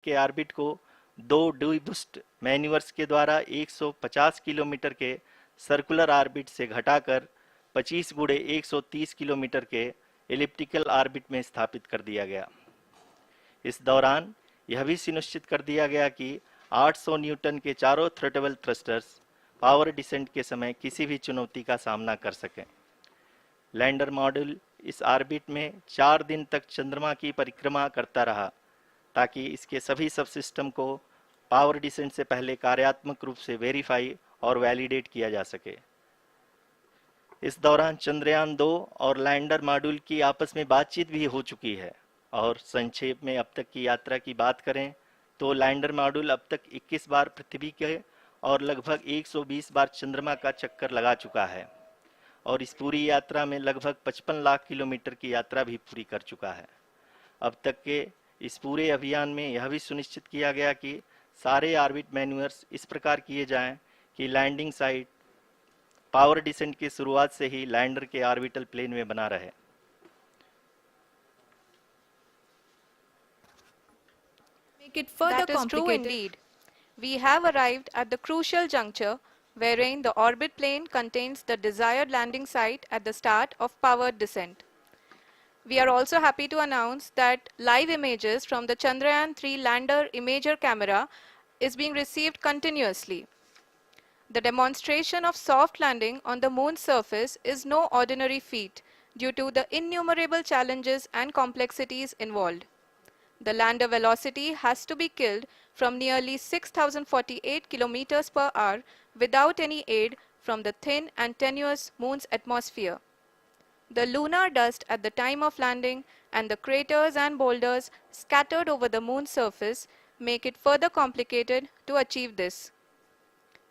के ऑर्बिट को 2 D-boost manoeuvres के द्वारा 150 किलोमीटर के सर्कुलर ऑर्बिट से घटाकर 25 गुणे 130 किलोमीटर के एलिप्टिकल ऑर्बिट में स्थापित कर दिया गया। इस दौरान यह भी सुनिश्चित कर दिया गया कि 800 न्यूटन के चारों थ्रोटेबल थ्रस्टर्स पावर डिसेंट के समय किसी भी चुनौती का सामना कर सकें। लैंडर मॉड्यूल इस ऑर्बिट में 4 दिन तक चंद्रमा की परिक्रमा करता रहा ताकि इसके सभी सब सिस्टम को पावर डिसेंट से पहले कार्यात्मक रूप से वेरीफाई और वैलिडेट किया जा सके। इस दौरान चंद्रयान 2 और लैंडर मॉड्यूल की आपस में बातचीत भी हो चुकी है। और संक्षेप में अब तक की यात्रा की बात करें तो लैंडर मॉड्यूल अब तक 21 बार पृथ्वी के और लगभग 120 बार चंद्रमा का चक्कर लगा चुका है और इस पूरी यात्रा में लगभग 55 लाख किलोमीटर की यात्रा भी पूरी कर चुका है। अब तक के इस पूरे अभियान में यह भी सुनिश्चित किया गया कि सारे ऑर्बिट मैन्यूवर्स इस प्रकार किए जाएं कि लैंडिंग साइट पावर डिसेंट की शुरुआत से ही लैंडर के ऑर्बिटल प्लेन में बना रहे। Make it further That is true complicated. indeed. We have arrived at the crucial juncture wherein the orbit plane contains the desired landing site at the start of powered descent. We are also happy to announce that live images from the Chandrayaan-3 lander imager camera is being received continuously. The demonstration of soft landing on the moon's surface is no ordinary feat due to the innumerable challenges and complexities involved. The lander velocity has to be killed from nearly 6,048 kilometers per hour without any aid from the thin and tenuous moon's atmosphere. The lunar dust at the time of landing and the craters and boulders scattered over the moon's surface make it further complicated to achieve this.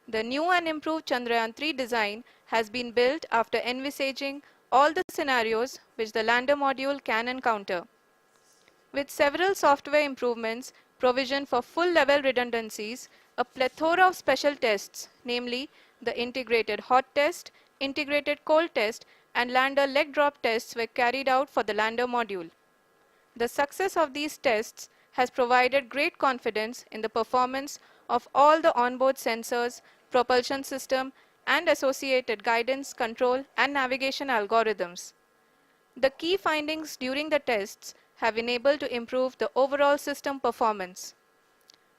The new and improved Chandrayaan-3 design has been built after envisaging all the scenarios which the lander module can encounter. With several software improvements, provision for full-level redundancies, a plethora of special tests, namely the integrated hot test, integrated cold test, and lander leg drop tests were carried out for the lander module. The success of these tests has provided great confidence in the performance of all the onboard sensors, propulsion system, and associated guidance, control, and navigation algorithms. The key findings during the tests have enabled to improve the overall system performance.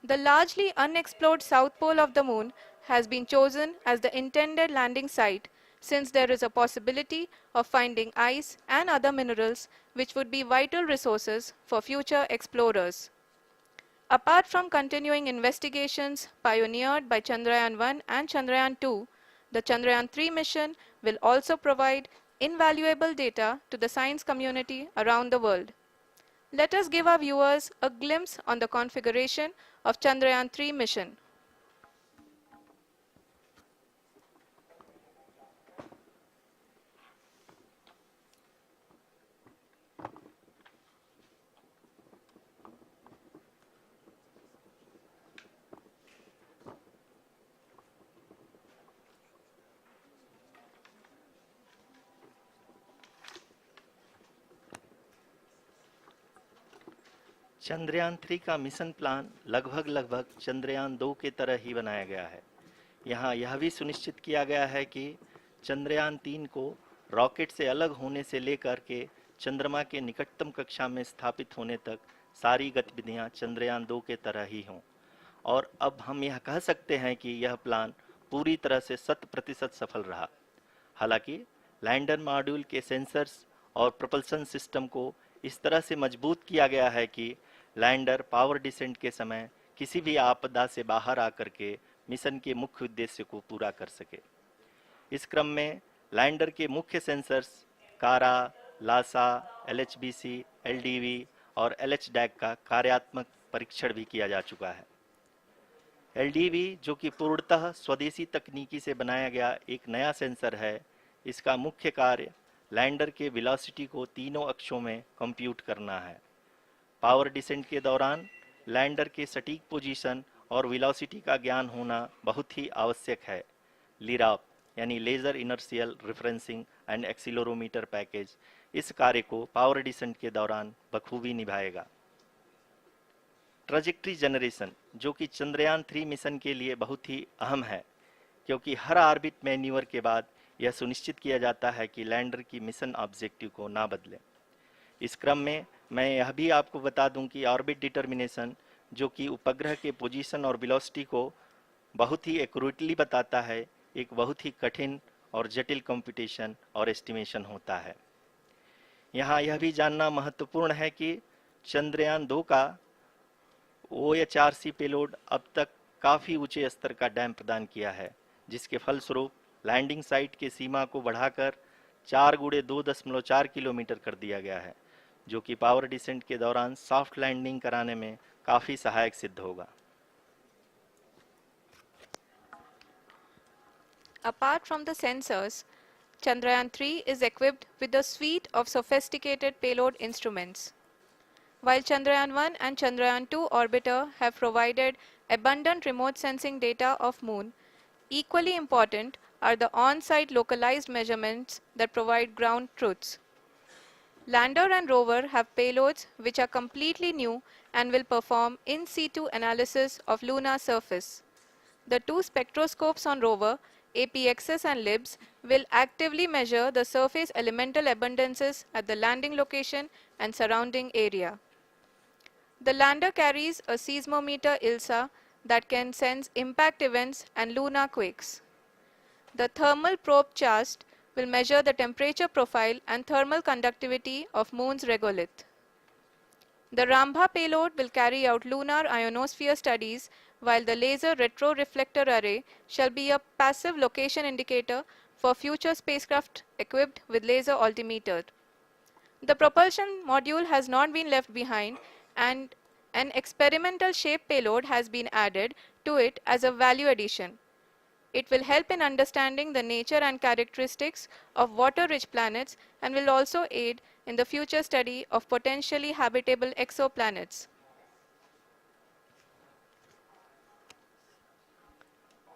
The largely unexplored south pole of the moon has been chosen as the intended landing site since there is a possibility of finding ice and other minerals which would be vital resources for future explorers. Apart from continuing investigations pioneered by Chandrayaan-1 and Chandrayaan-2, the Chandrayaan-3 mission will also provide invaluable data to the science community around the world. Let us give our viewers a glimpse on the configuration of Chandrayaan-3 mission. Chandrayaan 3 का mission plan लगभग चंद्रयान 2 के तरह ही बनाया गया है। यहाँ यह भी सुनिश्चित किया गया है कि चंद्रयान 3 को रॉकेट से अलग होने से लेकर के चंद्रमा के निकटतम कक्षा में स्थापित होने तक सारी गतिविधियाँ चंद्रयान 2 के तरह ही हों। और अब हम यह कह सकते हैं कि यह प्लान पूरी तरह से 100% सफल रहा। हालांकि लैंडर मॉड्यूल के सेंसर्स और प्रोपल्शन सिस्टम को इस तरह से मजबूत किया गया है कि लैंडर पावर डिसेंट के समय किसी भी आपदा से बाहर आकर के मिशन के मुख्य उद्देश्य को पूरा कर सके। इस क्रम में लैंडर के मुख्य सेंसर्स कारा, लासा, LHBC, LDV और LHDAC का कार्यात्मक परीक्षण भी किया जा चुका है। LDV जो कि पूर्णतः स्वदेशी तकनीकी से बनाया गया एक नया सेंसर है, इसका मुख्य कार्य लैंडर के वेलोसिटी को तीनों अक्षों में कंप्यूट करना है। पावर डिसेंट के दौरान लैंडर के सटीक पोजीशन और वेलोसिटी का ज्ञान होना बहुत ही आवश्यक है। लिराप यानी laser inertial referencing and accelerometer package इस कार्य को पावर डिसेंट के दौरान बखूबी निभाएगा। ट्रजेक्ट्री जनरेशन जो कि चंद्रयान 3 मिशन के लिए बहुत ही अहम है, क्योंकि हर ऑर्बिट मैन्यूवर के बाद यह सुनिश्चित किया जाता है कि लैंडर की मिशन ऑब्जेक्टिव को ना बदले। इस क्रम में मैं यह भी आपको बता दूं कि ऑर्बिट डिटर्मिनेशन जो कि उपग्रह के पोजीशन और वेलोसिटी को बहुत ही एक्यूरेटली बताता है, एक बहुत ही कठिन और जटिल कंप्यूटेशन और एस्टिमेशन होता है। यहाँ यह भी जानना महत्वपूर्ण है कि चंद्रयान 2 का OHRC पेलोड अब तक काफ़ी ऊंचे स्तर का डैम प्रदान किया है, जिसके फलस्वरूप लैंडिंग साइट के सीमा को बढ़ाकर 4x2.4 किलोमीटर कर दिया गया है, जो कि पावर डिसेंट के दौरान सॉफ्ट लैंडिंग कराने में काफ़ी सहायक सिद्ध होगा। Apart from the sensors, Chandrayaan-3 is equipped with a suite of sophisticated payload instruments. While Chandrayaan-1 and Chandrayaan-2 orbiter have provided abundant remote sensing data of Moon, equally important are the on-site localized measurements that provide ground truths. Lander and rover have payloads which are completely new and will perform in situ analysis of lunar surface. The two spectroscopes on rover, APXS and LIBS, will actively measure the surface elemental abundances at the landing location and surrounding area. The lander carries a seismometer ILSA that can sense impact events and lunar quakes. The thermal probe CHAST will measure the temperature profile and thermal conductivity of Moon's regolith. The Rambha payload will carry out lunar ionosphere studies, while the laser retroreflector array shall be a passive location indicator for future spacecraft equipped with laser altimeter. The propulsion module has not been left behind, and an experimental shape payload has been added to it as a value addition. It will help in understanding the nature and characteristics of water-rich planets and will also aid in the future study of potentially habitable exoplanets.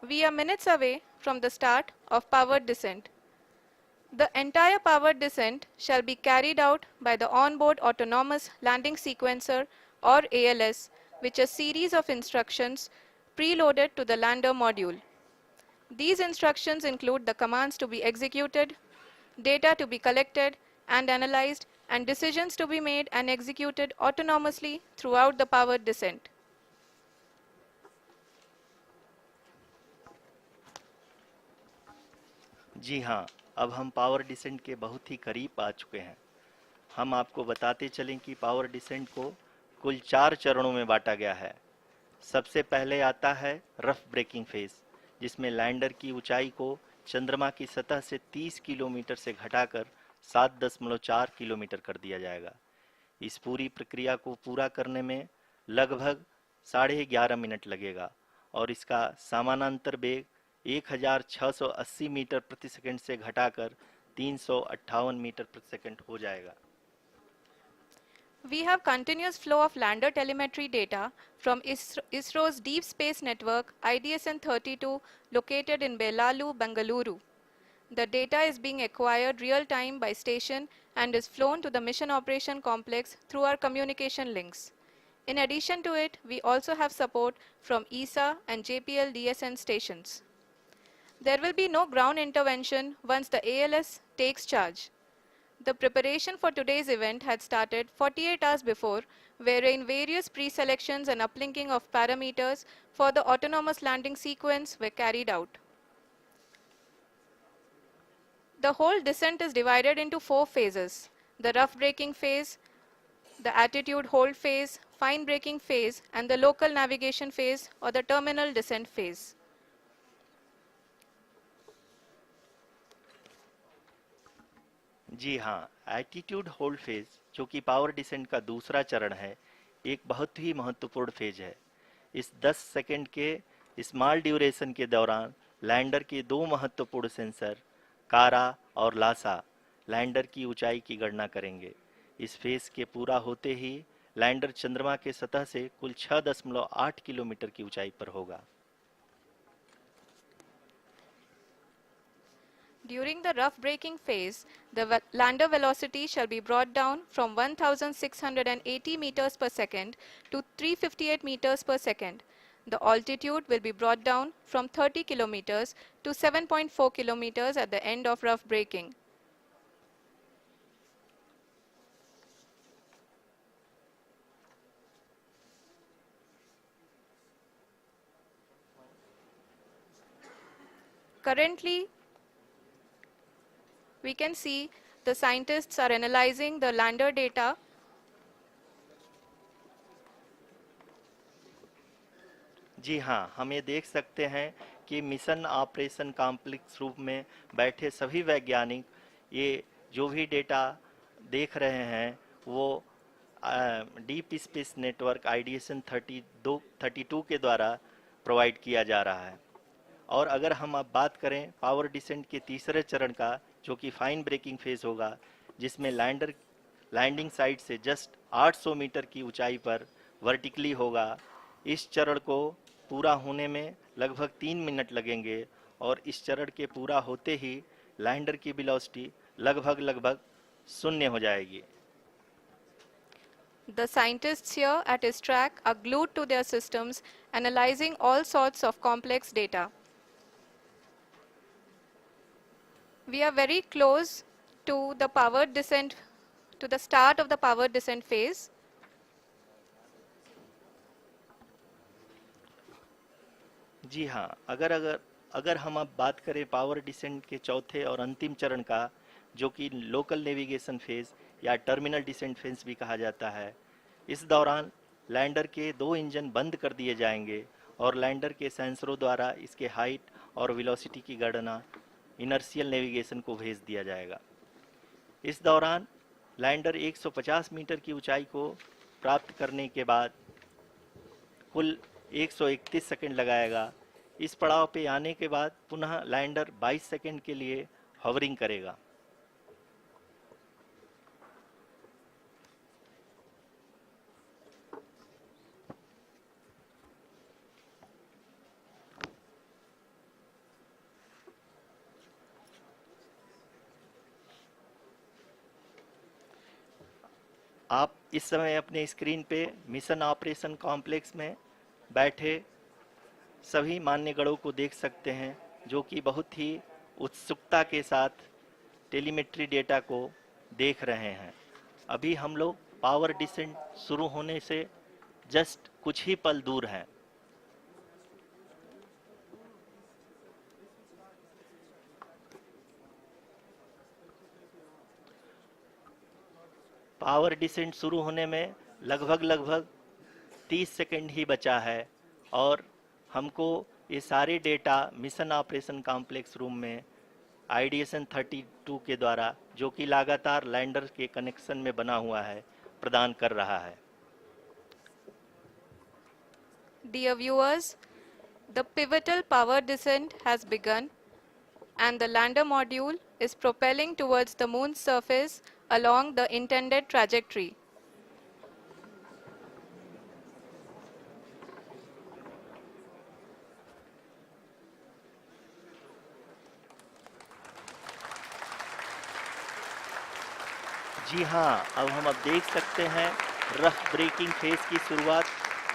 We are minutes away from the start of powered descent. The entire powered descent shall be carried out by the onboard autonomous landing sequencer, or ALS, which is a series of instructions preloaded to the lander module. These instructions include the commands to be executed, data to be collected and analyzed, and decisions to be made and executed autonomously throughout the powered descent. जी हाँ, अब हम power descent के बहुत ही करीब आ चुके हैं। हम आपको बताते चलें कि पावर डिसेंट को कुल 4 चरणों में बांटा गया है। सबसे पहले आता है रफ ब्रेकिंग फेज, जिसमें लैंडर की ऊंचाई को चंद्रमा की सतह से 30 किलोमीटर से घटाकर 7.4 किलोमीटर कर दिया जाएगा। इस पूरी प्रक्रिया को पूरा करने में लगभग 11.5 मिनट लगेगा और इसका समानांतर वेग 1680 मीटर प्रति सेकंड से घटाकर 358 मीटर प्रति सेकंड हो जाएगा। We have continuous flow of lander telemetry data from ISRO's Deep Space Network IDSN-32 located in Belalu, Bengaluru. The data is being acquired real-time by station and is flown to the Mission Operation Complex through our communication links. In addition to it, we also have support from ESA and JPL DSN stations. There will be no ground intervention once the ALS takes charge. The preparation for today's event had started 48 hours before, wherein various pre-selections and uplinking of parameters for the autonomous landing sequence were carried out. The whole descent is divided into 4 phases: the rough braking phase, the attitude hold phase, fine braking phase, and the local navigation phase or the terminal descent phase. जी हाँ, attitude hold phase जो कि power descent का दूसरा चरण है, एक बहुत ही महत्वपूर्ण फेज है। इस 10 सेकंड के स्मॉल ड्यूरेशन के दौरान लैंडर के 2 महत्वपूर्ण सेंसर कारा और लासा लैंडर की ऊंचाई की गणना करेंगे। इस फेज के पूरा होते ही लैंडर चंद्रमा के सतह से कुल 6.8 किलोमीटर की ऊंचाई पर होगा। During the rough braking phase, the lander velocity shall be brought down from 1680 meters per second to 358 meters per second. The altitude will be brought down from 30 kilometers to 7.4 kilometers at the end of rough braking. Currently, we can see the scientists are analyzing the lander data. जी हाँ, हम ये देख सकते हैं कि mission operation complex रूप में बैठे सभी वैज्ञानिक ये जो भी डेटा देख रहे हैं वो डीप स्पेस नेटवर्क आइडिएशन 32 के द्वारा प्रोवाइड किया जा रहा है। और अगर हम अब बात करें पावर डिसेंट के तीसरे चरण का, जो कि फाइन ब्रेकिंग फेज होगा, जिसमें लैंडिंग साइट से जस्ट 800 मीटर की ऊंचाई पर वर्टिकली होगा। इस चरण को पूरा होने में लगभग 3 मिनट लगेंगे और इस चरण के पूरा होते ही लैंडर की वेलोसिटी लगभग शून्य हो जाएगी। The scientists here at his track are glued to their systems, analyzing all sorts of complex data. We are very close to the power descent, to the start of the power descent phase. जी हाँ, अगर हम अब बात करें power descent के चौथे और अंतिम चरण का, जो कि लोकल नेविगेशन फेज या टर्मिनल डिसेंट फेज भी कहा जाता है, इस दौरान लैंडर के 2 इंजन बंद कर दिए जाएंगे और लैंडर के सेंसरों द्वारा इसके हाइट और वेलोसिटी की गणना इनर्शियल नेविगेशन को भेज दिया जाएगा। इस दौरान लैंडर 150 मीटर की ऊंचाई को प्राप्त करने के बाद कुल 131 सेकंड लगाएगा। इस पड़ाव पे आने के बाद पुनः लैंडर 22 सेकंड के लिए हवरिंग करेगा। आप इस समय अपने स्क्रीन पे मिशन ऑपरेशन कॉम्प्लेक्स में बैठे सभी मान्यगणों को देख सकते हैं, जो कि बहुत ही उत्सुकता के साथ टेलीमेट्री डेटा को देख रहे हैं। अभी हम लोग पावर डिसेंट शुरू होने से जस्ट कुछ ही पल दूर हैं। पावर डिसेंट शुरू होने में लगभग 30 सेकंड ही बचा है और हमको ये सारे data mission operation complex room में आइडिएशन 32 के द्वारा, जो कि लगातार लैंडर के कनेक्शन में बना हुआ है, प्रदान कर रहा है। Dear viewers, the pivotal power descent has begun and the lander module is propelling towards the moon's surface along the intended trajectory. जी हाँ, अब देख सकते हैं रफ ब्रेकिंग फेज की शुरुआत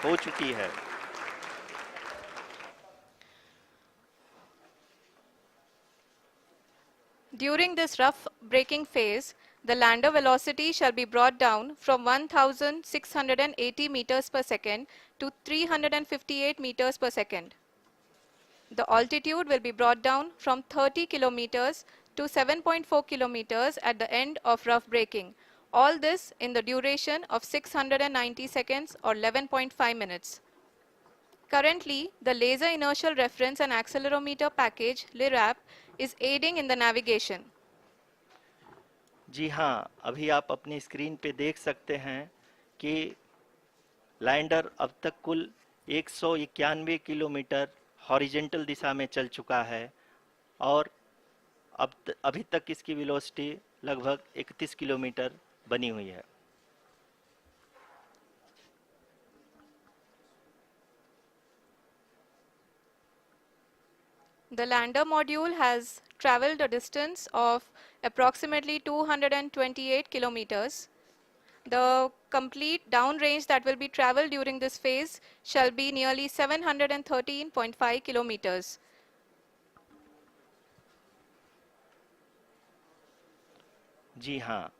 हो चुकी है। During this rough braking phase, the lander velocity shall be brought down from 1680 meters per second to 358 meters per second. The altitude will be brought down from 30 kilometers to 7.4 kilometers at the end of rough braking. All this in the duration of 690 seconds or 11.5 minutes. Currently, the Laser Inertial Reference and Accelerometer package (LIRAP) is aiding in the navigation. जी हाँ, अभी आप अपनी screen पे देख सकते हैं कि lander अब तक कुल 191 किलोमीटर हॉरिजेंटल दिशा में चल चुका है और अभी तक इसकी वेलोसिटी लगभग 31 किलोमीटर बनी हुई है। The lander module has traveled a distance of approximately 228 kilometers. The complete downrange that will be traveled during this phase shall be nearly 713.5 kilometers. जी हाँ,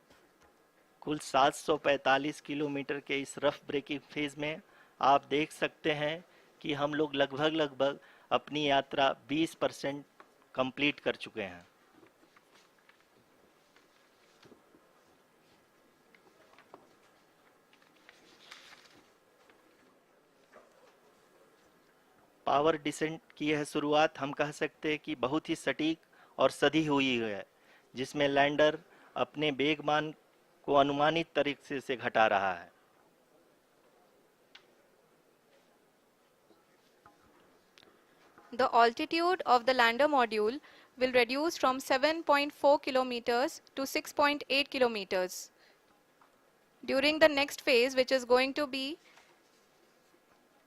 कुल 745 किलोमीटर के इस रफ ब्रेकिंग फेज में आप देख सकते हैं कि हम लोग लगभग लगभग अपनी यात्रा 20% कंप्लीट कर चुके हैं। पावर डिसेंट की यह शुरुआत हम कह सकते हैं कि बहुत ही सटीक और सधी हुई है, जिसमें लैंडर अपने वेगमान को अनुमानित तरीके से घटा रहा है। The altitude of the lander module will reduce from 7.4 kilometers to 6.8 kilometers. During the next phase, which is going to be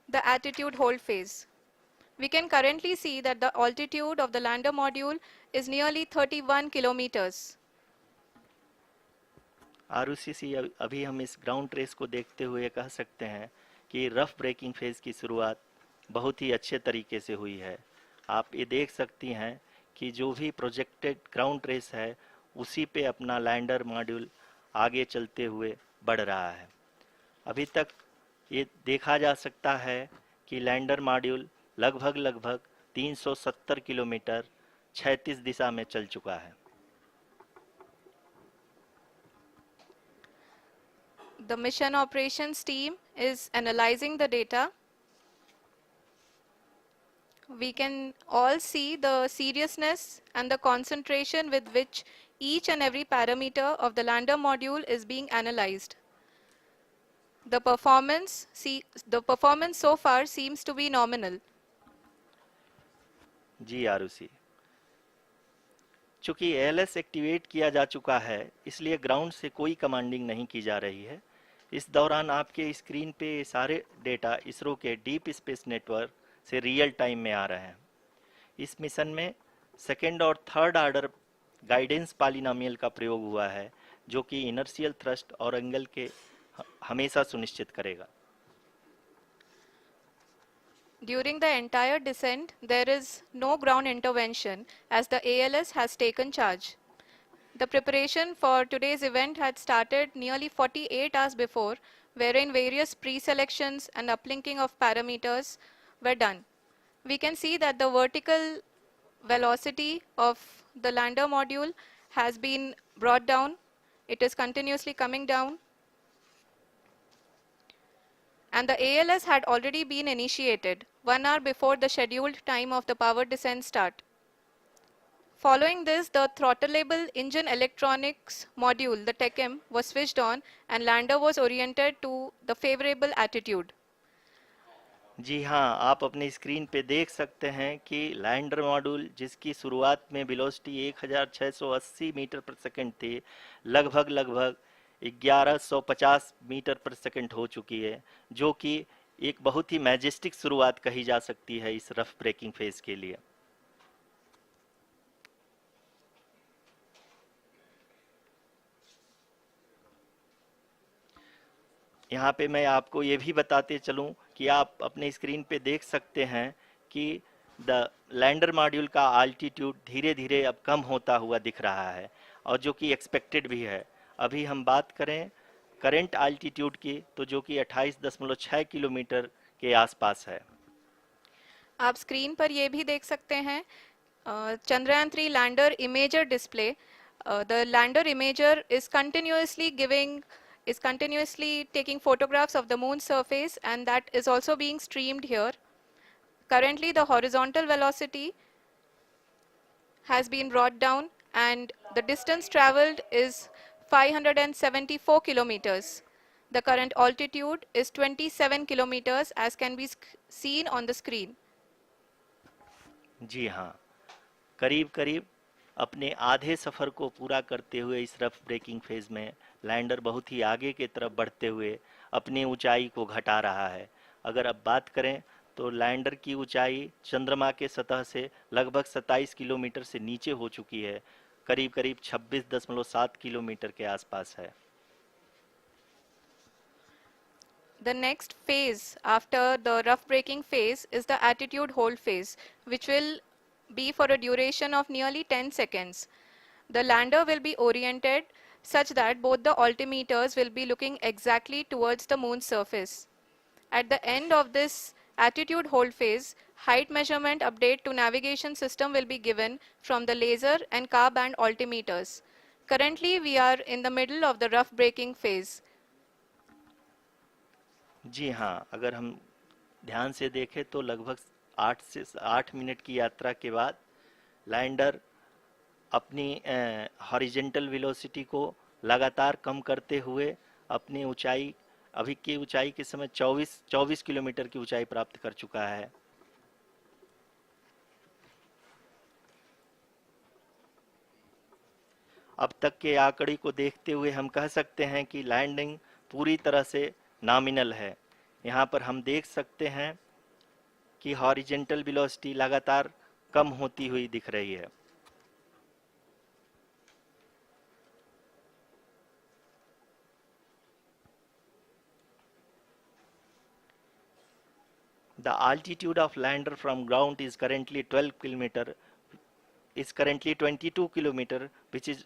the attitude hold phase. We can currently see that the altitude of the lander module is nearly 31 kilometers. Arushi अभी हम इस ground trace को देखते हुए कह सकते हैं कि रफ ब्रेकिंग फेज की शुरुआत बहुत ही अच्छे तरीके से हुई है। आप ये देख सकती हैं कि जो भी प्रोजेक्टेड ग्राउंड ट्रेस है उसी पे अपना लैंडर मॉड्यूल आगे चलते हुए बढ़ रहा है। अभी तक ये देखा जा सकता है कि लैंडर मॉड्यूल लगभग 370 किलोमीटर क्षैतिज दिशा में चल चुका है। The mission operations team is analyzing the data. We can all see the seriousness and the concentration with which each and every parameter of the lander module is being analyzed. The performance so far seems to be nominal. जी आरुषि, चूंकि ALS activate किया जा चुका है इसलिए ground से कोई commanding नहीं की जा रही है। इस दौरान आपके स्क्रीन पे ये सारे डेटा इसरो के डीप स्पेस नेटवर्क से रियल टाइम में आ रहे हैं। इस मिशन में सेकेंड और थर्ड ऑर्डर गाइडेंस पॉलिनोमियल का प्रयोग हुआ है, जो कि इनर्शियल थ्रस्ट और एंगल के हमेशा सुनिश्चित करेगा। During the entire descent, there is no ground intervention as the ALS has taken charge. The preparation for today's event had started nearly 48 hours before, wherein various pre-selections and uplinking of parameters were done. We can see that the vertical velocity of the lander module has been brought down. It is continuously coming down. And the ALS had already been initiated 1 hour before the scheduled time of the power descent start. Following this, the throttleable engine electronics module, the TECM, was switched on and lander was oriented to the favorable attitude. जी हाँ, आप अपनी screen पे देख सकते हैं कि lander module जिसकी शुरुआत में वेलोसिटी 1680 मीटर पर सेकंड थी, लगभग 1150 मीटर पर सेकंड हो चुकी है, जो कि एक बहुत ही मैजेस्टिक शुरुआत कही जा सकती है इस रफ ब्रेकिंग फेज के लिए। यहाँ पे मैं आपको ये भी बताते चलूँ कि आप अपने स्क्रीन पे देख सकते हैं कि द लैंडर मॉड्यूल का आल्टीट्यूड धीरे धीरे अब कम होता हुआ दिख रहा है, और जो कि एक्सपेक्टेड भी है। अभी हम बात करें करंट आल्टीट्यूड की, तो जो कि 28.6 किलोमीटर के आसपास है। आप स्क्रीन पर ये भी देख सकते हैं Chandrayaan-3 lander imager display. The lander imager is continuously taking photographs of the moon's surface, and that is also being streamed here. Currently, the horizontal velocity has been brought down and the distance traveled is 574 kilometers. The current altitude is 27 kilometers as can be seen on the screen. जी हाँ, करीब करीब अपने आधे सफ़र को पूरा करते हुए इस रफ ब्रेकिंग फेज में लैंडर बहुत ही आगे की तरफ बढ़ते हुए अपनी ऊंचाई को घटा रहा है। अगर अब बात करें तो लैंडर की ऊंचाई चंद्रमा के सतह से लगभग 27 किलोमीटर से नीचे हो चुकी है, करीब करीब 26.7 किलोमीटर के आसपास है। The next phase after the rough braking phase is the attitude hold phase, which will be for a duration of nearly 10 seconds. The lander will be oriented such that both the altimeters will be looking exactly towards the moon's surface. At the end of this attitude hold phase, height measurement update to navigation system will be given from the laser and car band altimeters. Currently, we are in the middle of the rough braking phase. जी हाँ, अगर हम ध्यान से देखें तो लगभग 8 की यात्रा के बाद लैंडर अपनी हॉरिजेंटल वेलोसिटी को लगातार कम करते हुए अपनी ऊंचाई, अभी की ऊंचाई के समय 24 किलोमीटर की ऊंचाई प्राप्त कर चुका है। अब तक के आंकड़े को देखते हुए हम कह सकते हैं कि लैंडिंग पूरी तरह से नॉमिनल है। यहाँ पर हम देख सकते हैं कि हॉरिजेंटल वेलोसिटी लगातार कम होती हुई दिख रही है। The altitude of lander from ground is currently 22 kilometer, which is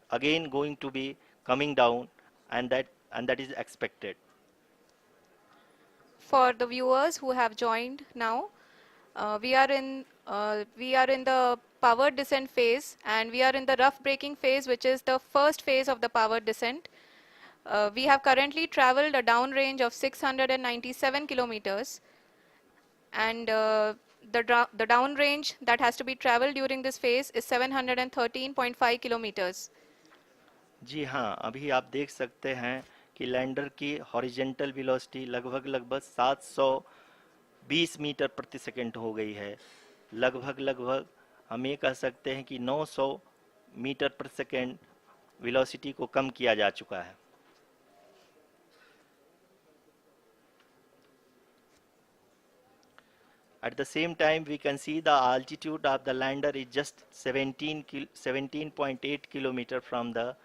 again going to be coming down, and that is expected. For the viewers who have joined now, we are in the power descent phase, and we are in the rough braking phase, which is the first phase of the power descent. We have currently traveled a downrange of 697 kilometers, and the downrange that has to be traveled during this phase is 713.5 kilometers. जी हाँ, अभी आप देख सकते हैं कि lander की horizontal velocity लगभग 720 metre प्रति सेकंड हो गई है। लगभग हम ये कह सकते हैं कि 900 मीटर प्रति सेकंड वेलोसिटी को कम किया जा चुका है। At the same time, we can see the altitude of the lander is just 17.8 kilometer from the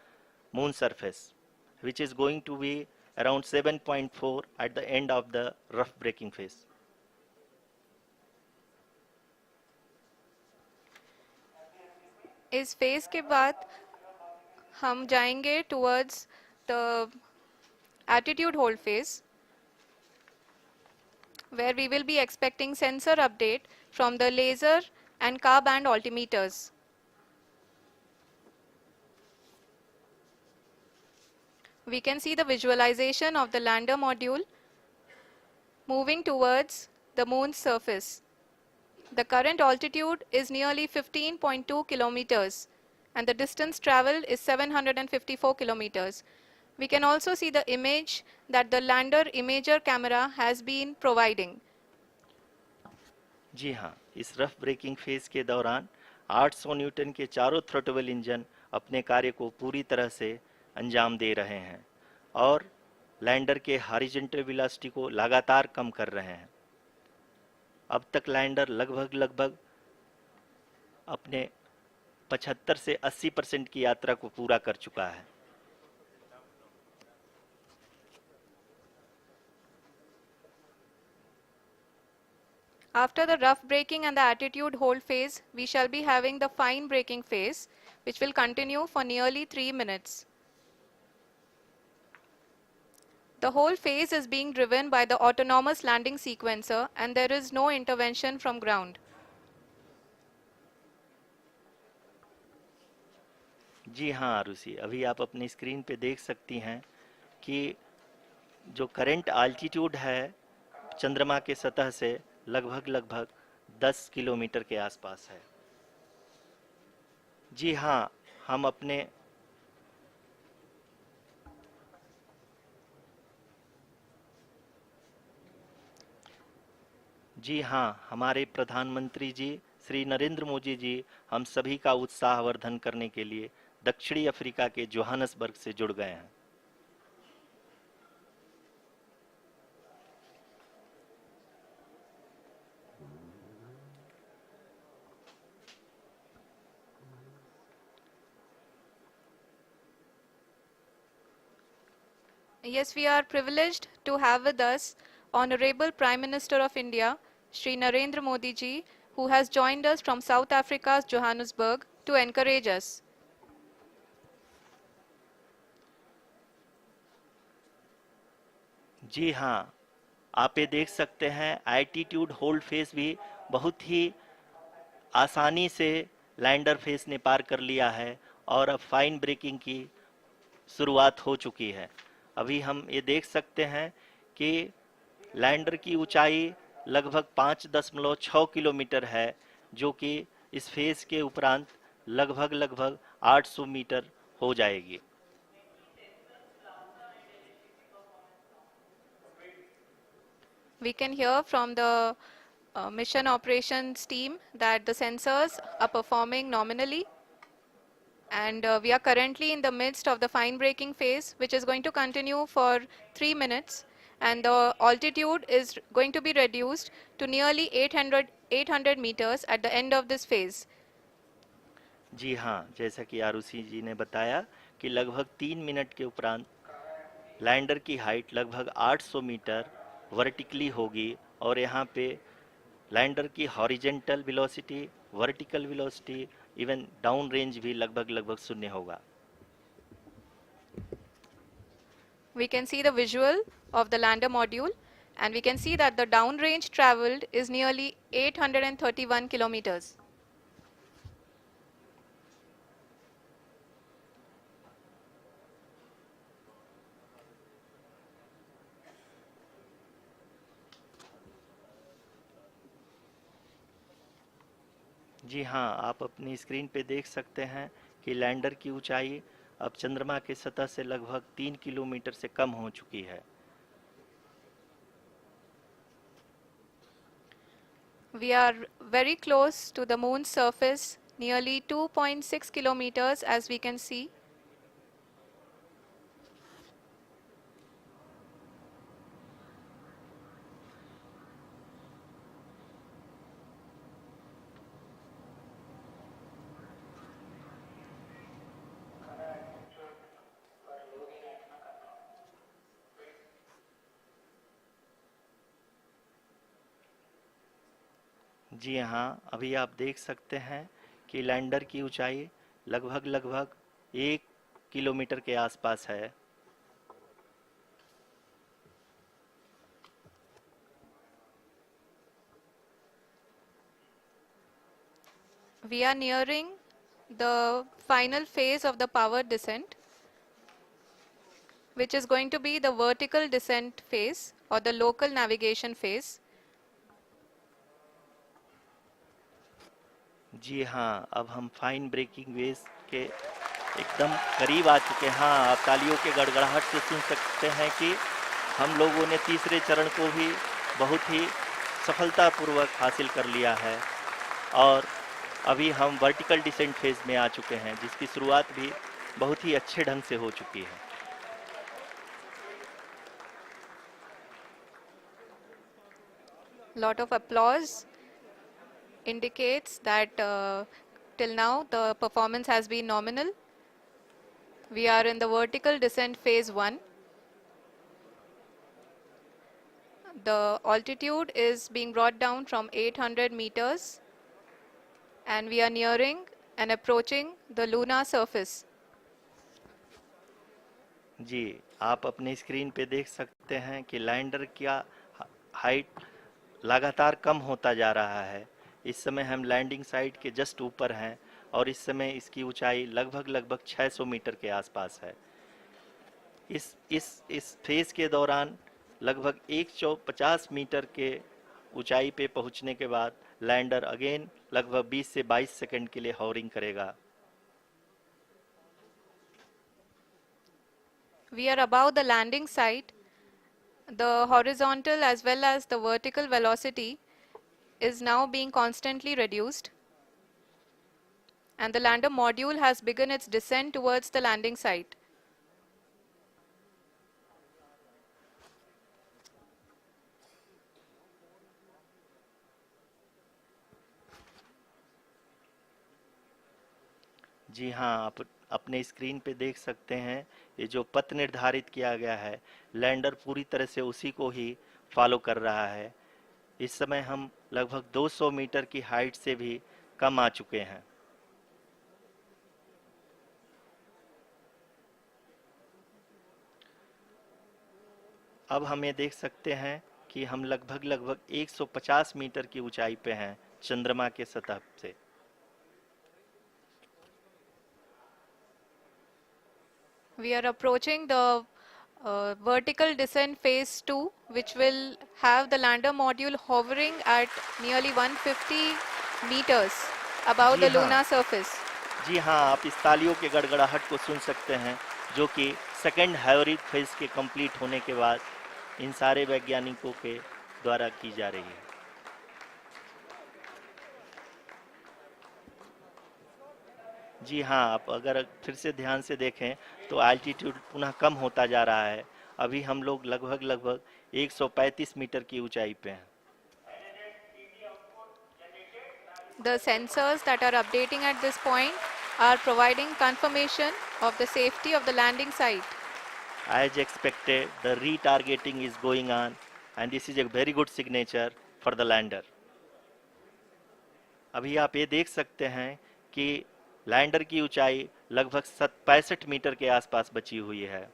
moon surface, which is going to be around 7.4 at the end of the rough braking phase. इस phase के बाद हम जाएंगे towards the attitude hold phase, where we will be expecting sensor update from the laser and car band altimeters. We can see the visualization of the lander module moving towards the moon's surface. The current altitude is nearly 15.2 kilometers, and the distance traveled is 754 kilometers. We can also see the image that the lander imager camera has been providing. जी हाँ, इस rough breaking phase के दौरान 800 Newton के चारों throttle engine अपने कार्य को पूरी तरह से अंजाम दे रहे हैं और लैंडर के हॉरिजॉन्टल वेलोसिटी को लगातार कम कर रहे हैं। अब तक लैंडर लगभग अपने 75 से 80% की यात्रा को पूरा कर चुका है। After the rough braking and the attitude hold phase, we shall be having the fine braking phase, which will continue for nearly 3 minutes. The whole phase is being driven by the autonomous landing sequencer, and there is no intervention from ground. जी हाँ आरुषि, अभी आप अपनी screen पे देख सकती हैं कि जो करंट आल्टीट्यूड है चंद्रमा के सतह से लगभग 10 किलोमीटर के आसपास है। जी हाँ, हम अपने जी हाँ, हमारे प्रधानमंत्री जी श्री नरेंद्र मोदी जी हम सभी का उत्साहवर्धन करने के लिए दक्षिणी अफ्रीका के जोहानसबर्ग से जुड़ गए हैं। Yes, we are privileged to have with us Honorable Prime Minister of India, Shri Narendra Modi ji, who has joined us from South Africa's Johannesburg to encourage us. जी हाँ, आप ये देख सकते हैं एल्टीट्यूड होल्ड फेस भी बहुत ही आसानी से लैंडर फेस ने पार कर लिया है और अब फाइन ब्रेकिंग की शुरुआत हो चुकी है। अभी हम ये देख सकते हैं कि लैंडर की ऊंचाई लगभग 5.6 किलोमीटर है, जो कि इस फेज के उपरांत लगभग लगभग 800 मीटर हो जाएगी। We can hear from the mission operations team that the sensors are performing nominally, and we are currently in the midst of the fine braking phase, which is going to continue for 3 minutes, and the altitude is going to be reduced to nearly 800 meters at the end of this phase. जी हाँ, जैसा कि आरुषि जी ने बताया कि लगभग 3 minute के उपरांत lander की हाइट लगभग 800 मीटर वर्टिकली होगी और यहाँ पे लैंडर की horizontal velocity, vertical velocity, even down range भी लगभग लगभग शून्य होगा। We can see the visual of the lander module, and we can see that the downrange traveled is nearly 831 kilometers. जी हाँ, आप अपनी स्क्रीन पे देख सकते हैं कि लैंडर की ऊंचाई अब चंद्रमा के सतह से लगभग 3 किलोमीटर से कम हो चुकी है। We are very close to the moon's surface, nearly 2.6 kilometers as we can see. जी हाँ, अभी आप देख सकते हैं कि लैंडर की ऊंचाई लगभग लगभग 1 किलोमीटर के आसपास है। We are nearing the final phase of the power descent, which is going to be the vertical descent phase or the local navigation phase. जी हाँ, अब हम फाइन ब्रेकिंग वेव के एकदम करीब आ चुके हैं। हाँ, आप तालियों के गड़गड़ाहट से सुन सकते हैं कि हम लोगों ने तीसरे चरण को भी बहुत ही सफलतापूर्वक हासिल कर लिया है और अभी हम वर्टिकल डिसेंट फेज में आ चुके हैं, जिसकी शुरुआत भी बहुत ही अच्छे ढंग से हो चुकी है। Lot of applause indicates that till now the performance has been nominal. We are in the vertical descent phase 1. The altitude is being brought down from 800 meters, and we are nearing and approaching the lunar surface. जी, आप अपने screen पे देख सकते हैं कि lander का height लगातार कम होता जा रहा है। इस समय हम लैंडिंग साइट के जस्ट ऊपर हैं और इस समय इसकी ऊंचाई लगभग लगभग 600 मीटर के आसपास है। इस फेज के दौरान लगभग 150 मीटर के ऊंचाई पे पहुंचने के बाद लैंडर अगेन लगभग 20 से 22 सेकंड के लिए हॉवरिंग करेगा। We are above the landing site. The horizontal as well as the vertical velocity is now being constantly reduced, and the lander module has begun its descent towards the landing site. जी हाँ, आप अपने screen पे देख सकते हैं, ये जो पथ निर्धारित किया गया है, लैंडर पूरी तरह से उसी को ही फॉलो कर रहा है। इस समय हम लगभग 200 मीटर की हाइट से भी कम आ चुके हैं। अब हम ये देख सकते हैं कि हम लगभग 150 मीटर की ऊंचाई पे हैं चंद्रमा के सतह से। We are approaching the vertical descent phase 2, which will have the lander module hovering at nearly 150 meters above ji the हाँ, lunar surface. जी हाँ, आप इस तालियों के गड़गड़ाहट को सुन सकते हैं, जो कि सेकेंड हैवरिक फेज के कंप्लीट होने के बाद इन सारे वैज्ञानिकों के द्वारा की जा रही है। जी हाँ, आप अगर फिर से ध्यान से देखें तो एल्टीट्यूड पुनः कम होता जा रहा है। अभी हम लोग लगभग 135 मीटर की ऊंचाई पे हैं। The sensors that are updating at this point are providing confirmation of the safety of the landing site. As expected, the retargeting is going on and this is a very good signature for the lander. अभी आप ये देख सकते हैं कि lander की ऊंचाई लगभग 65 मीटर के आसपास बची हुई है।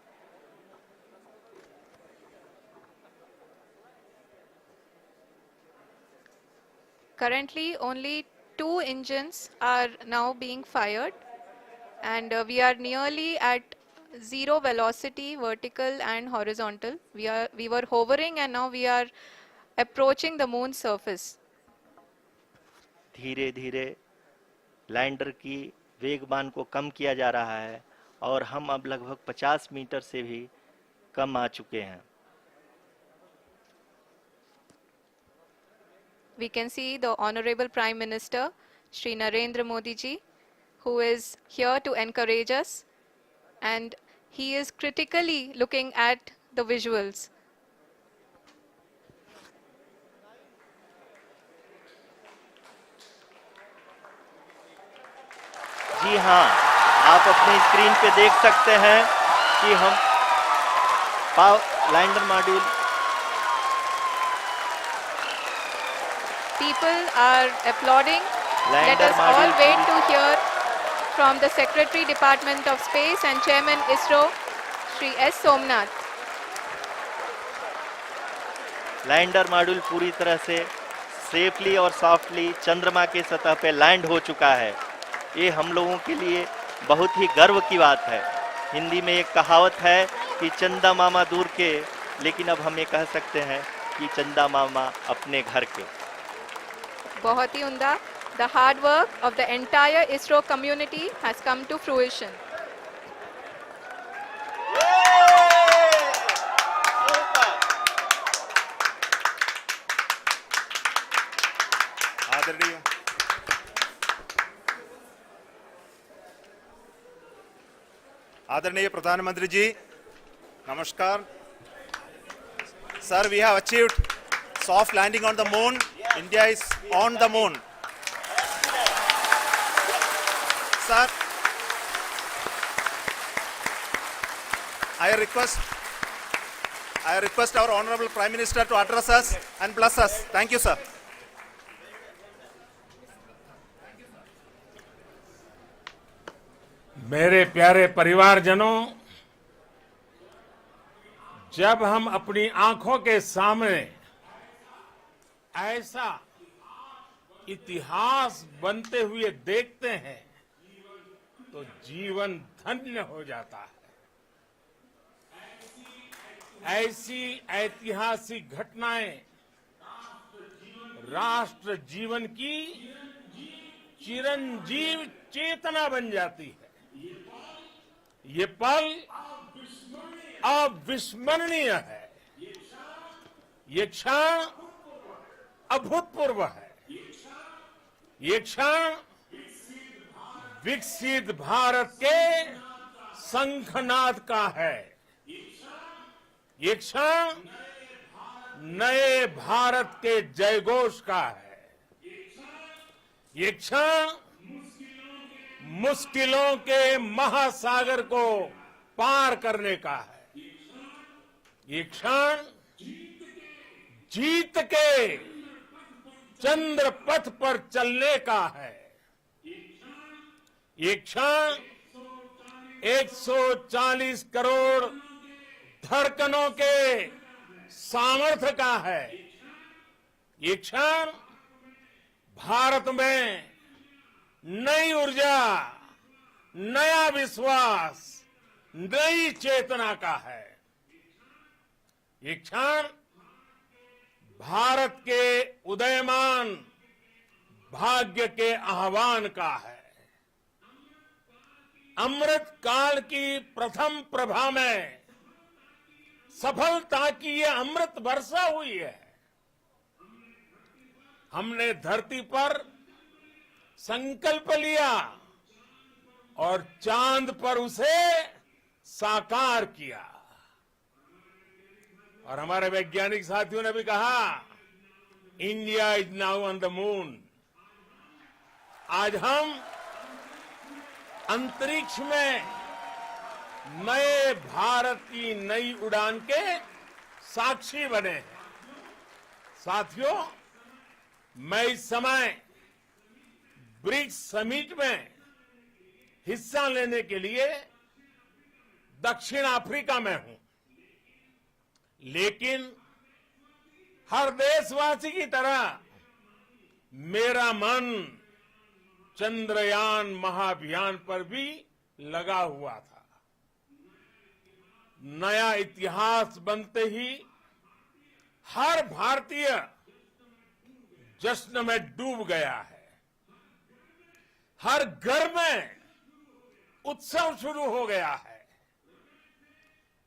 Currently, only 2 engines are now being fired, and we are nearly at zero velocity, vertical and horizontal. We were hovering, and now we are approaching the moon's surface. धीरे धीरे लैंडर की वेगमान को कम किया जा रहा है और हम अब लगभग 50 मीटर से भी कम आ चुके हैं। We can see the Honorable Prime Minister, Shri Narendra Modi ji, who is here to encourage us, and he is critically looking at the visuals. जी हाँ, आप अपनी स्क्रीन पे देख सकते हैं कि हम lander module People are applauding. Let lander us all module wait to hear from the Secretary Department of Space and Chairman ISRO, Shri S. Somnath. Lander module पूरी तरह से सेफली और सॉफ्टली चंद्रमा के सतह पे लैंड हो चुका है। ये हम लोगों के लिए बहुत ही गर्व की बात है। हिंदी में एक कहावत है कि चंदा मामा दूर के, लेकिन अब हम ये कह सकते हैं कि चंदा मामा अपने घर के। बहुत ही उम्दा. The hard work of the entire ISRO community has come to fruition. आदरणीय आदरणीय प्रधानमंत्री जी, नमस्कार. Sir, we have achieved soft landing on the moon. India is on the moon. Sir, I request our Honorable Prime Minister to address us and bless us. Thank you, sir. मेरे प्यारे परिवारजनों, जब हम अपनी आंखों के सामने ऐसा इतिहास बनते हुए देखते हैं तो जीवन धन्य हो जाता है। ऐसी ऐतिहासिक घटनाएं राष्ट्र जीवन की चिरंजीव चेतना बन जाती है। ये पल अविस्मरणीय है। ये क्षण अभूतपूर्व है। ये क्षण विकसित भारत के शंखनाद का है। ये क्षण नए भारत के जयघोष का है। ये क्षण मुश्किलों के महासागर को पार करने का है। ये क्षण जीत के चंद्र पथ पर चलने का है। ये क्षण 140 करोड़ धड़कनों के सामर्थ्य का है। ये क्षण भारत में नई ऊर्जा, नया विश्वास, नई चेतना का है। ये क्षण भारत के उदयमान भाग्य के आह्वान का है। अमृत काल की प्रथम प्रभा में सफलता की ये अमृत वर्षा हुई है। हमने धरती पर संकल्प लिया और चांद पर उसे साकार किया। और हमारे वैज्ञानिक साथियों ने भी कहा, India is now on the moon. आज हम अंतरिक्ष में नए भारत की नई उड़ान के साक्षी बने हैं। साथियों, मैं इस समय ब्रिक्स समिट में हिस्सा लेने के लिए दक्षिण अफ्रीका में हूं, लेकिन हर देशवासी की तरह मेरा मन चंद्रयान महाअभियान पर भी लगा हुआ था। नया इतिहास बनते ही हर भारतीय जश्न में डूब गया है। हर घर में उत्सव शुरू हो गया है।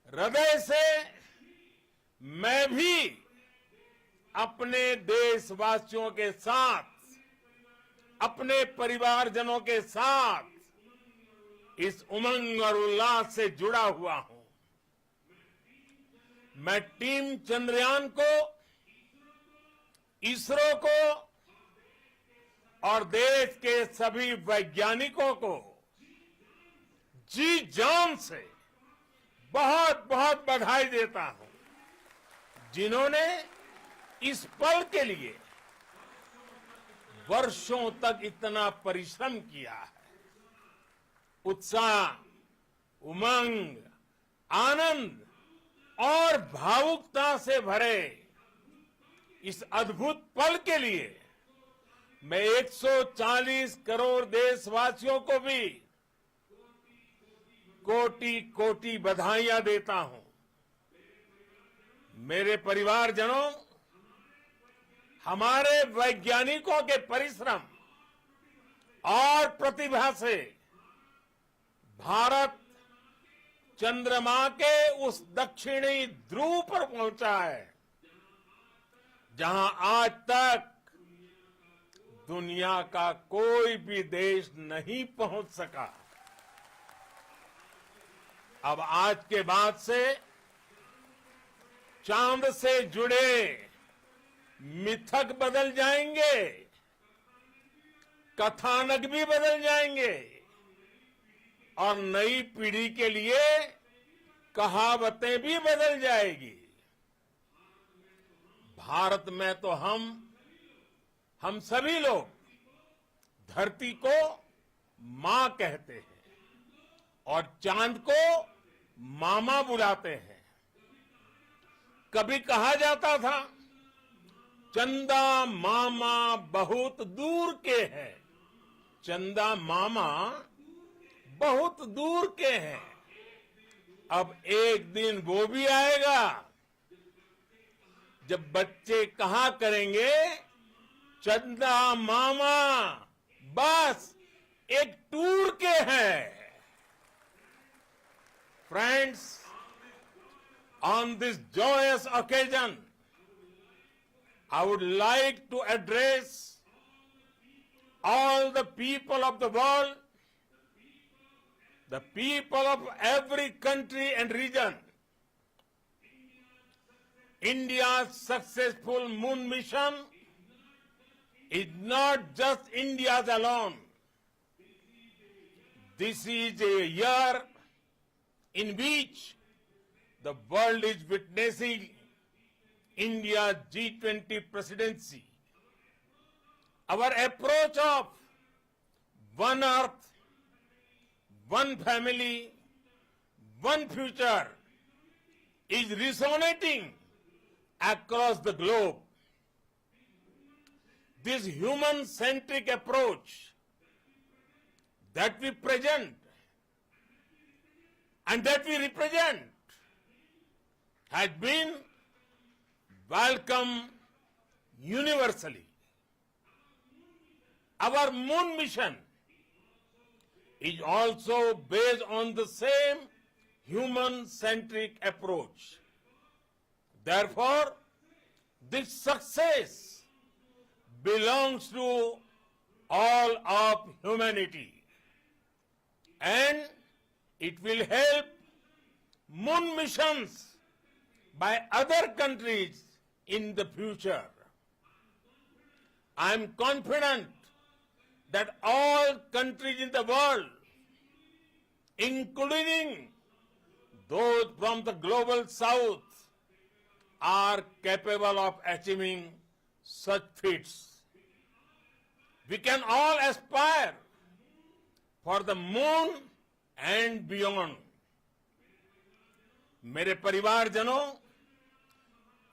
हृदय से मैं भी अपने देशवासियों के साथ, अपने परिवारजनों के साथ इस उमंग और उल्लास से जुड़ा हुआ हूं। मैं टीम चंद्रयान को, इसरो को और देश के सभी वैज्ञानिकों को जी जान से बहुत बहुत बधाई देता हूं, जिन्होंने इस पल के लिए वर्षों तक इतना परिश्रम किया है। उत्साह, उमंग, आनंद और भावुकता से भरे इस अद्भुत पल के लिए मैं 140 करोड़ देशवासियों को भी कोटि कोटि बधाइयां देता हूं। मेरे परिवारजनों, हमारे वैज्ञानिकों के परिश्रम और प्रतिभा से भारत चंद्रमा के उस दक्षिणी ध्रुव पर पहुंचा है, जहां आज तक दुनिया का कोई भी देश नहीं पहुंच सका। अब आज के बाद से चांद से जुड़े मिथक बदल जाएंगे, कथानक भी बदल जाएंगे और नई पीढ़ी के लिए कहावतें भी बदल जाएगी। भारत में तो हम सभी लोग धरती को मां कहते हैं और चांद को मामा बुलाते हैं। कभी कहा जाता था, चंदा मामा बहुत दूर के हैं। चंदा मामा बहुत दूर के हैं। अब एक दिन वो भी आएगा जब बच्चे कहा करेंगे, चंदा मामा बस एक टूर के हैं। Friends, on this joyous occasion, I would like to address all the people of the world, the people of every country and region. India's successful moon mission is not just India's alone. This is a year in which the world is witnessing India's G20 presidency. Our approach of one earth, one family, one future is resonating across the globe. This human-centric approach that we present and that we represent has been welcomed universally. Our moon mission is also based on the same human-centric approach. Therefore, this success belongs to all of humanity, and it will help moon missions by other countries in the future. I am confident that all countries in the world, including those from the global south, are capable of achieving such feats. We can all aspire for the moon and beyond. मेरे परिवारजनों,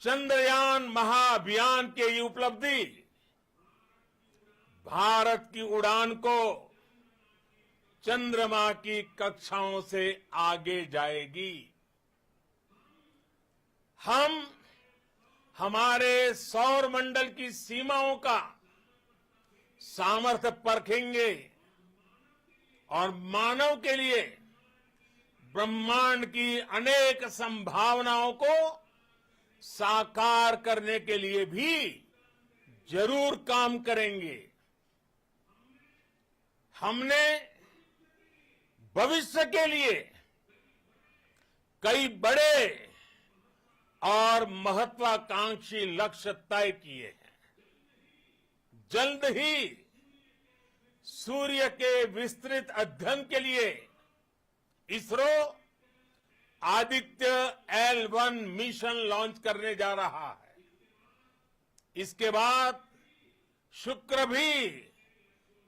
चंद्रयान महाअभियान के ये उपलब्धि भारत की उड़ान को चंद्रमा की कक्षाओं से आगे जाएगी। हम हमारे सौर मंडल की सीमाओं का सामर्थ्य परखेंगे और मानव के लिए ब्रह्मांड की अनेक संभावनाओं को साकार करने के लिए भी जरूर काम करेंगे। हमने भविष्य के लिए कई बड़े और महत्वाकांक्षी लक्ष्य तय किए हैं। जल्द ही सूर्य के विस्तृत अध्ययन के लिए ISRO Aditya L1 mission launch करने जा रहा है। इसके बाद शुक्र भी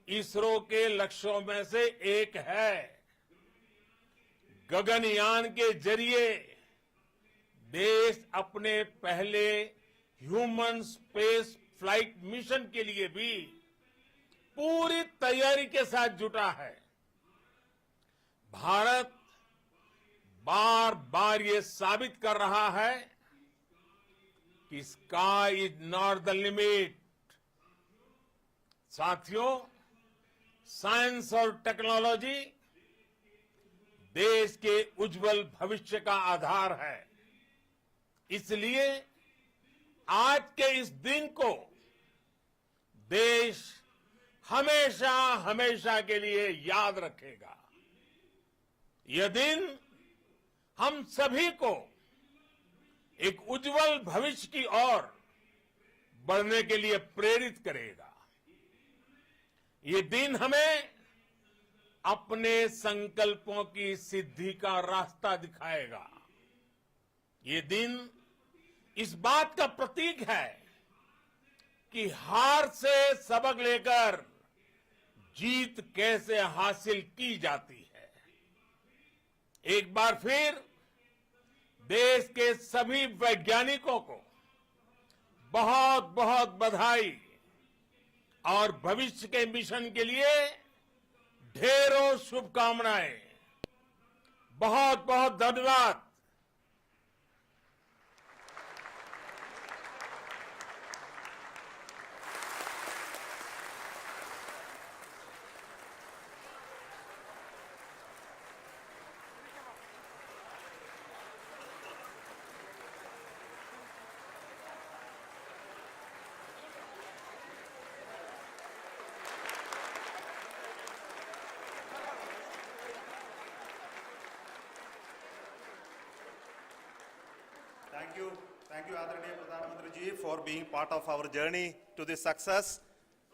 इसरो के लक्ष्यों में से एक है। गगनयान के जरिए देश अपने पहले ह्यूमन स्पेस फ्लाइट मिशन के लिए भी पूरी तैयारी के साथ जुटा है। भारत बार बार ये साबित कर रहा है कि sky is not the limit. साथियों, साइंस और टेक्नोलॉजी देश के उज्जवल भविष्य का आधार है। इसलिए आज के इस दिन को देश हमेशा हमेशा के लिए याद रखेगा। यह दिन हम सभी को एक उज्जवल भविष्य की ओर बढ़ने के लिए प्रेरित करेगा। ये दिन हमें अपने संकल्पों की सिद्धि का रास्ता दिखाएगा। ये दिन इस बात का प्रतीक है कि हार से सबक लेकर जीत कैसे हासिल की जाती है। एक बार फिर देश के सभी वैज्ञानिकों को बहुत बहुत बधाई और भविष्य के मिशन के लिए ढेरों शुभकामनाएं। बहुत बहुत धन्यवाद। Thank you, Adaraniya Pradhan Mantri ji, for being part of our journey to this success.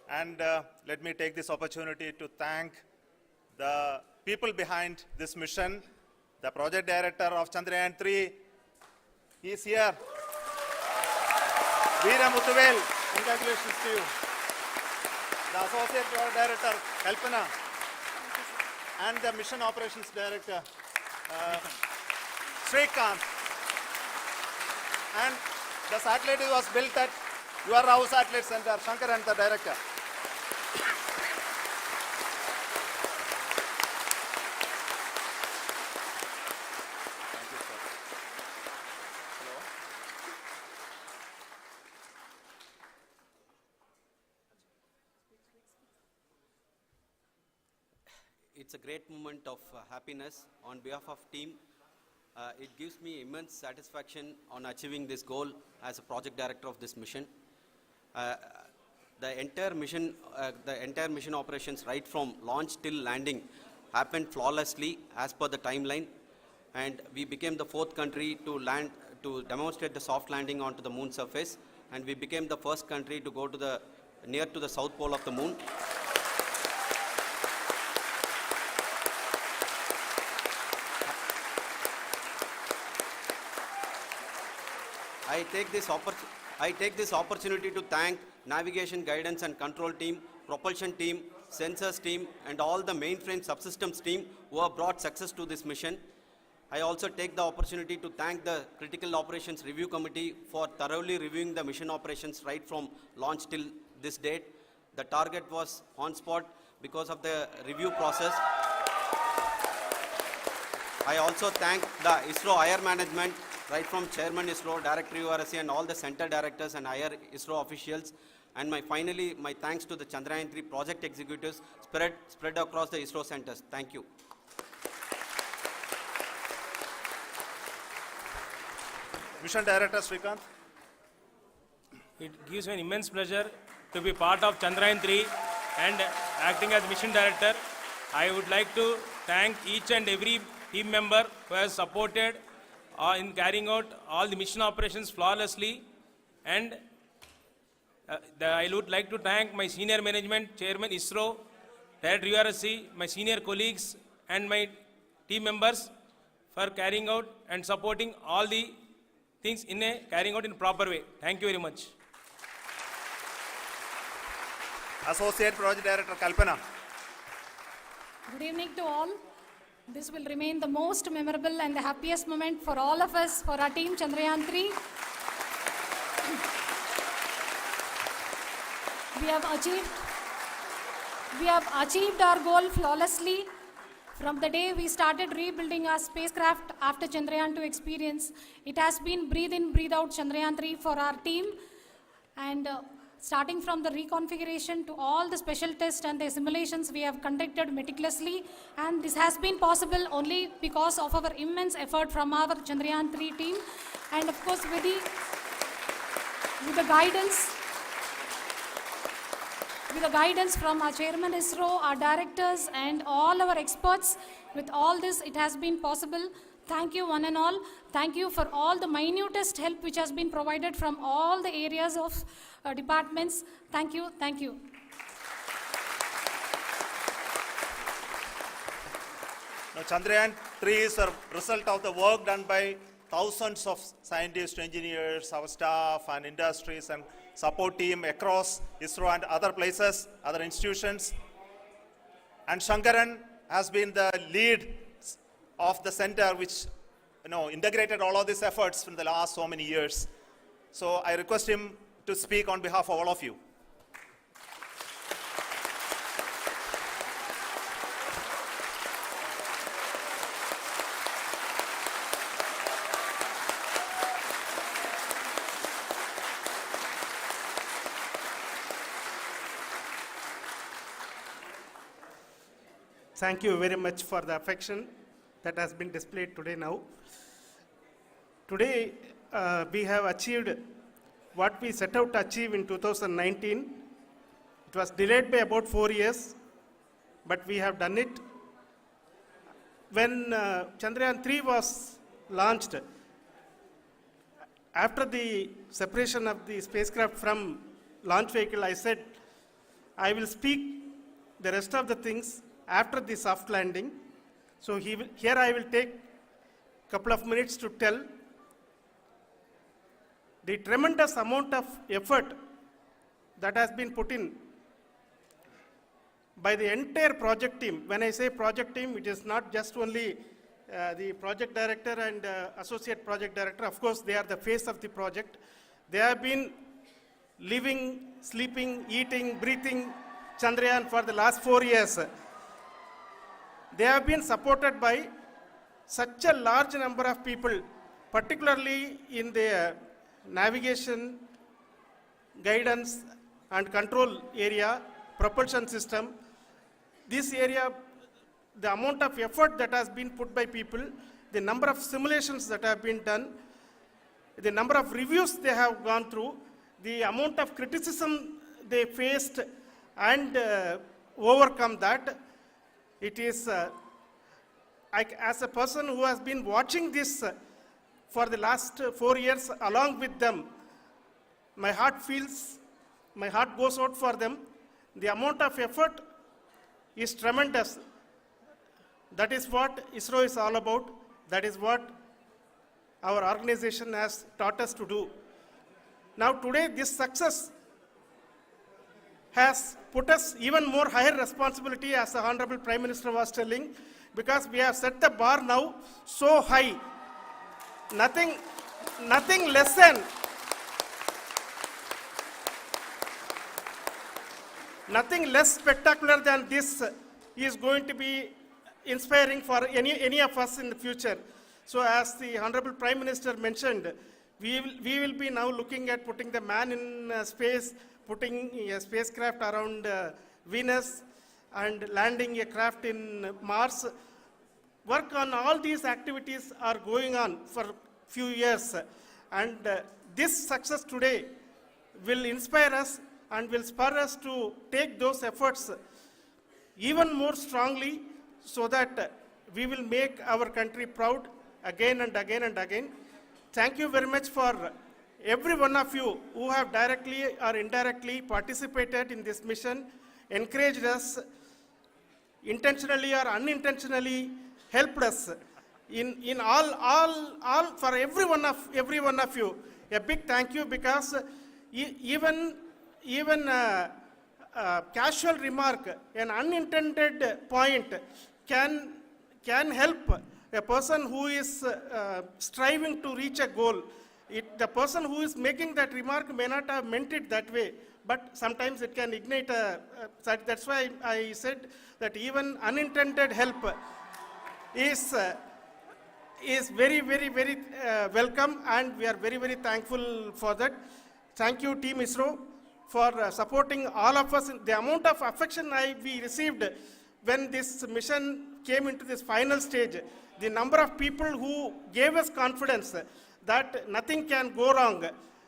And let me take this opportunity to thank the people behind this mission, the project director of Chandrayaan-3, he is here. Veera Muthuvel, congratulations to you. The associate project director, Kalpana, and the mission operations director, Srikanth. And the satellite was built at your house satellite center, Shankaran, the director. Thank you, sir. Hello. It's a great moment of happiness on behalf of team. It gives me immense satisfaction on achieving this goal as a project director of this mission. The entire mission operations right from launch till landing happened flawlessly as per the timeline, and we became the 4th country to land to demonstrate the soft landing onto the moon surface, and we became the first country to go to near to the south pole of the moon. I take this opportunity to thank navigation, guidance and control team, propulsion team, sensors team and all the mainframe subsystems team who have brought success to this mission. I also take the opportunity to thank the Critical Operations Review Committee for thoroughly reviewing the mission operations right from launch till this date. The target was on spot because of the review process. I also thank the ISRO higher management, right from Chairman ISRO, Director URSC and all the center directors and higher ISRO officials. And finally, my thanks to the Chandrayaan-3 project executives spread across the ISRO centers. Thank you. Mission Director Srikanth. It gives me an immense pleasure to be part of Chandrayaan-3 and acting as Mission Director. I would like to thank each and every team member who has supported in carrying out all the mission operations flawlessly. And I would like to thank my senior management, Chairman ISRO, Director URSC, my senior colleagues and my team members for carrying out and supporting all the things carrying out in a proper way. Thank you very much. Associate Project Director Kalpana. Good evening to all. This will remain the most memorable and the happiest moment for all of us, for our team Chandrayaan-3. We have achieved our goal flawlessly. From the day we started rebuilding our spacecraft after Chandrayaan-2 experience, it has been breathe in, breathe out Chandrayaan-3 for our team. And starting from the reconfiguration to all the special tests and the simulations we have conducted meticulously, and this has been possible only because of our immense effort from our Chandrayaan-3 team, and of course with the guidance from our Chairman ISRO, our directors and all our experts. With all this, it has been possible. Thank you one and all. Thank you for all the minutest help which has been provided from all the areas of departments. Thank you. Thank you. Now, Chandrayaan-3 is a result of the work done by thousands of scientists, engineers, our staff and industries and support team across ISRO and other places, other institutions. And Shankaran has been the lead of the center which integrated all of these efforts in the last so many years. So I request him to speak on behalf of all of you. Thank you very much for the affection that has been displayed today now. Today, we have achieved what we set out to achieve in 2019. It was delayed by about 4 years, but we have done it. When Chandrayaan-3 was launched, after the separation of the spacecraft from launch vehicle, I said, I will speak the rest of the things after the soft landing. So here I will take a couple of minutes to tell the tremendous amount of effort that has been put in by the entire project team. When I say project team, it is not just only the project director and associate project director. Of course, they are the face of the project. They have been living, sleeping, eating, breathing Chandrayaan for the last 4 years. They have been supported by such a large number of people, particularly in the navigation, guidance and control area, propulsion system. This area, the amount of effort that has been put by people, the number of simulations that have been done, the number of reviews they have gone through, the amount of criticism they faced and overcome that. It is, as a person who has been watching this for the last 4 years along with them, my heart goes out for them. The amount of effort is tremendous. That is what ISRO is all about. That is what our organization has taught us to do. Now today this success has put us even more higher responsibility, as the Honorable Prime Minister was telling, because we have set the bar now so high. Nothing less than nothing less spectacular than this is going to be inspiring for any of us in the future. So as the Honorable Prime Minister mentioned, we will be now looking at putting the man in space, putting a spacecraft around Venus and landing a craft in Mars. Work on all these activities are going on for few years, and this success today will inspire us and will spur us to take those efforts even more strongly, so that we will make our country proud again and again and again. Thank you very much for every one of you who have directly or indirectly participated in this mission, encouraged us, intentionally or unintentionally helped us in all for every one of you. A big thank you, because even casual remark, an unintended point can help a person who is striving to reach a goal. The person who is making that remark may not have meant it that way, but sometimes it can ignite that's why I said that even unintended help is very, very, very welcome, and we are very, very thankful for that. Thank you, Team ISRO, for supporting all of us. The amount of affection we received when this mission came into this final stage, the number of people who gave us confidence that nothing can go wrong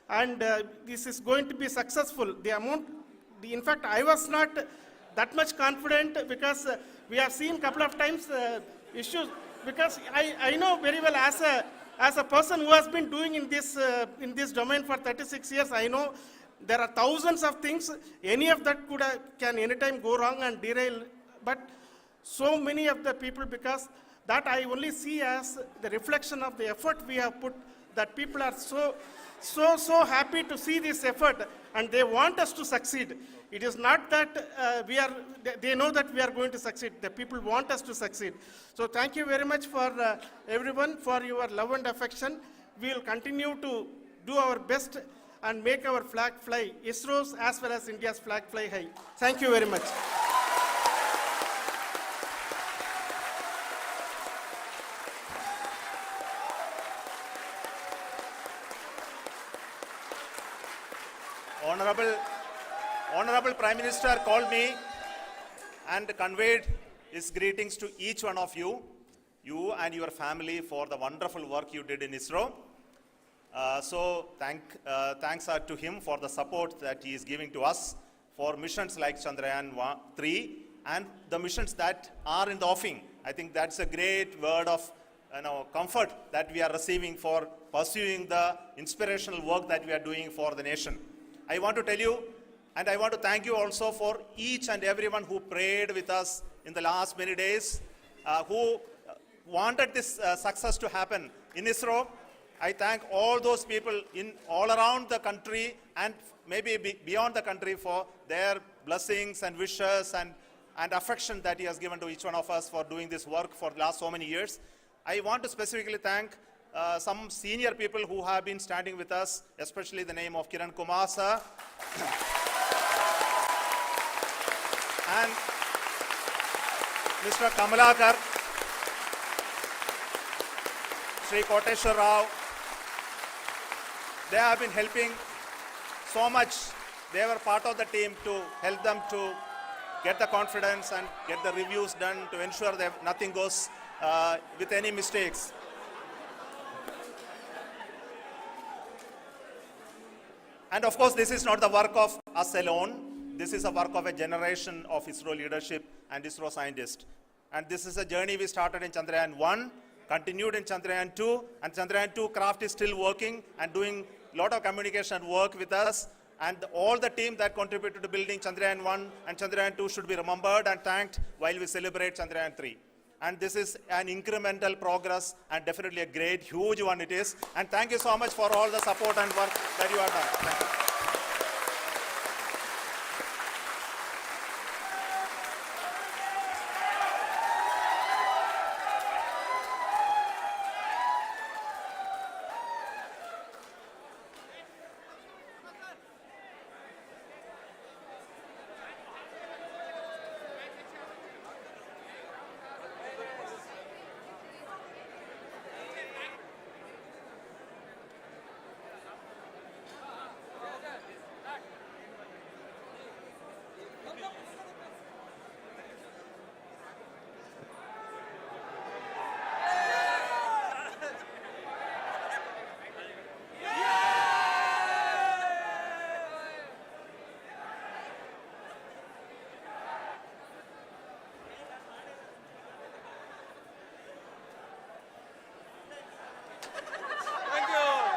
and this is going to be successful. In fact, I was not that much confident, because we have seen a couple of times issues, because I know very well as a person who has been doing in this domain for 36 years, I know there are thousands of things. Any of that can anytime go wrong and derail. But so many of the people, because that I only see as the reflection of the effort we have put, that people are so happy to see this effort and they want us to succeed. It is not that they know that we are going to succeed. The people want us to succeed. So thank you very much for everyone for your love and affection. We will continue to do our best and make our flag fly, ISRO's as well as India's flag fly high. Thank you very much. Honorable Prime Minister called me and conveyed his greetings to each one of you and your family, for the wonderful work you did in ISRO. So thanks are to him for the support that he is giving to us for missions like Chandrayaan-3 and the missions that are in the offing. I think that's a great word of comfort that we are receiving for pursuing the inspirational work that we are doing for the nation. I want to tell you, And I want to thank you also for each and everyone who prayed with us in the last many days, who wanted this success to happen in ISRO. I thank all those people in all around the country and maybe beyond the country for their blessings and wishes and affection that he has given to each one of us for doing this work for the last so many years. I want to specifically thank some senior people who have been standing with us, especially the name of Kiran Kumar sir. And Mr. Kamalakar, Sri Koteshwar Rao. They have been helping so much. They were part of the team to help them to get the confidence and get the reviews done to ensure that nothing goes with any mistakes. And of course, this is not the work of us alone. This is a work of a generation of ISRO leadership and ISRO scientists. And this is a journey we started in Chandrayaan-1, continued in Chandrayaan-2, and Chandrayaan-2 craft is still working and doing a lot of communication work with us. And all the team that contributed to building Chandrayaan-1 and Chandrayaan-2 should be remembered and thanked while we celebrate Chandrayaan-3. And this is an incremental progress and definitely a great, huge one it is. And thank you so much for all the support and work that you have done. Thank you.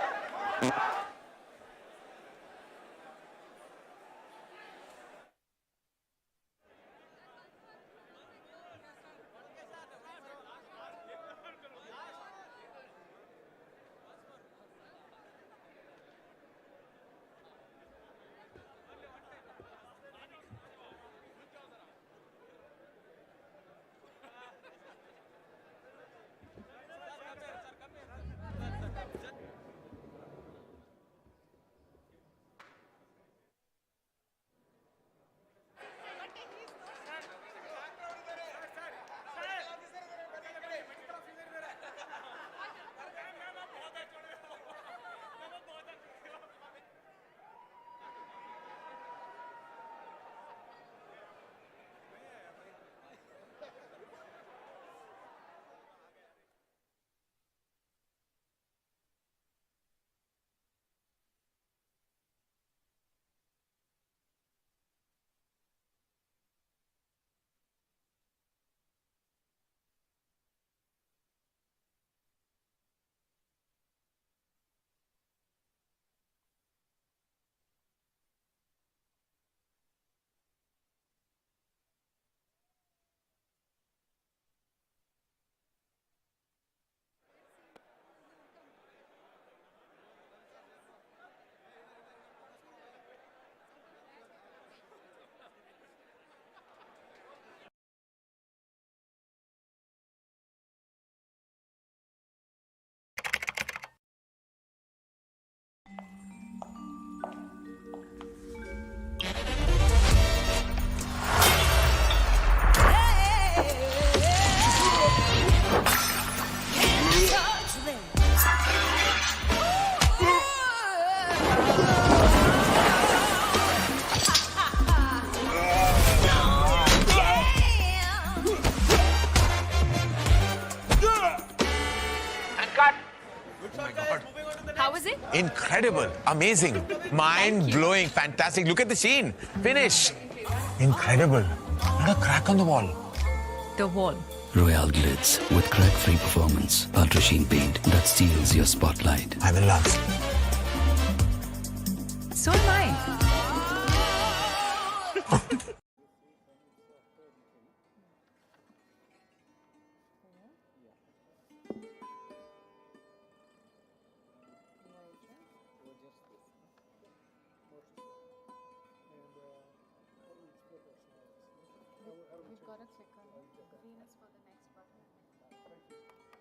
How was it? Incredible, amazing, mind-blowing, fantastic. Look at the scene. Finish. Incredible. Not a crack on the wall. The wall. Royale Glitz with crack-free performance. Ultra-sheen paint that steals your spotlight. I'm in love. So am I. got to click on it. Green is for the next button.